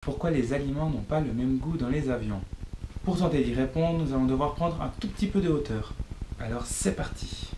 Pourquoi les aliments n'ont pas le même goût dans les avions? Pour tenter d'y répondre, nous allons devoir prendre un tout petit peu de hauteur. Alors c'est parti!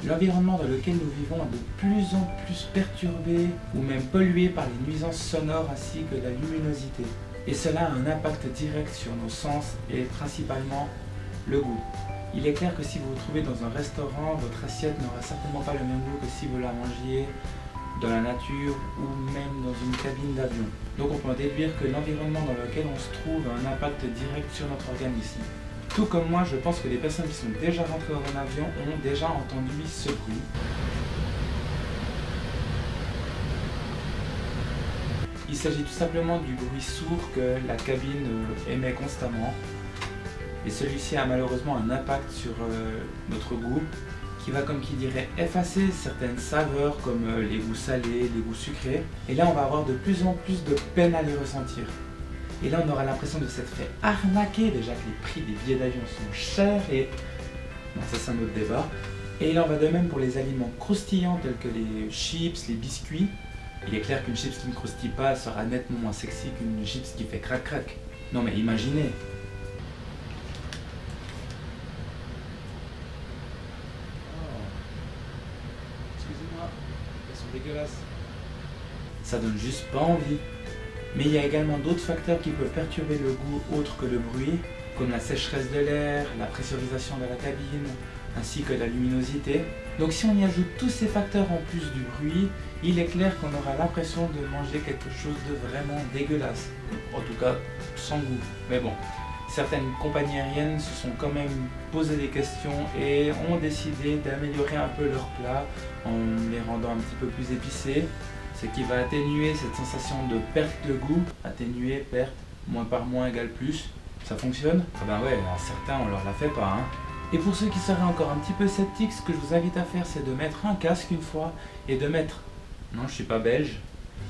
L'environnement dans lequel nous vivons est de plus en plus perturbé ou même pollué par les nuisances sonores ainsi que la luminosité. Et cela a un impact direct sur nos sens et principalement le goût. Il est clair que si vous vous trouvez dans un restaurant, votre assiette n'aura certainement pas le même goût que si vous la mangiez dans la nature ou même dans une cabine d'avion. Donc on peut en déduire que l'environnement dans lequel on se trouve a un impact direct sur notre organisme. Tout comme moi, je pense que les personnes qui sont déjà rentrées dans un avion ont déjà entendu ce bruit. Il s'agit tout simplement du bruit sourd que la cabine émet constamment. Et celui-ci a malheureusement un impact sur notre goût, qui va, comme qui dirait, effacer certaines saveurs comme les goûts salés, les goûts sucrés. Et là, on va avoir de plus en plus de peine à les ressentir. Et là, on aura l'impression de s'être fait arnaquer, déjà que les prix des billets d'avion sont chers et... Bon, ça c'est un autre débat. Et il en va de même pour les aliments croustillants tels que les chips, les biscuits. Il est clair qu'une chips qui ne croustille pas sera nettement moins sexy qu'une chips qui fait crac crac. Non mais imaginez. Oh. Excusez-moi, elles sont dégueulasses. Ça donne juste pas envie. Mais il y a également d'autres facteurs qui peuvent perturber le goût autre que le bruit, comme la sécheresse de l'air, la pressurisation de la cabine, ainsi que la luminosité. Donc si on y ajoute tous ces facteurs en plus du bruit, il est clair qu'on aura l'impression de manger quelque chose de vraiment dégueulasse. En tout cas, sans goût. Mais bon, certaines compagnies aériennes se sont quand même posé des questions et ont décidé d'améliorer un peu leurs plats en les rendant un petit peu plus épicés. Ce qui va atténuer cette sensation de perte de goût. Atténuer, perte, moins par moins égale plus. Ça fonctionne? Ah ben ouais, à certains on leur la fait pas hein. Et pour ceux qui seraient encore un petit peu sceptiques, ce que je vous invite à faire c'est de mettre un casque une fois et de mettre, non je suis pas belge,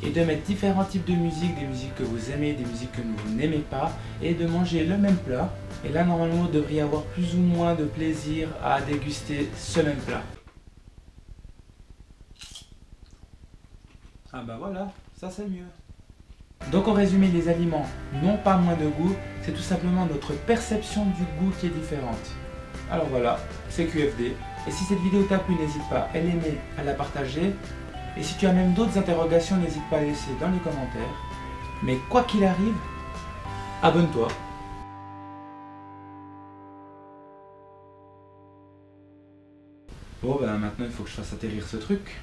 et de mettre différents types de musique, des musiques que vous aimez, des musiques que vous n'aimez pas, et de manger le même plat. Et là normalement vous devriez avoir plus ou moins de plaisir à déguster ce même plat. Ah bah voilà, ça c'est mieux. Donc en résumé, les aliments n'ont pas moins de goût, c'est tout simplement notre perception du goût qui est différente. Alors voilà, c'est QFD. Et si cette vidéo t'a plu, n'hésite pas à l'aimer, à la partager. Et si tu as même d'autres interrogations, n'hésite pas à laisser dans les commentaires. Mais quoi qu'il arrive, abonne-toi. Bon bah maintenant il faut que je fasse atterrir ce truc.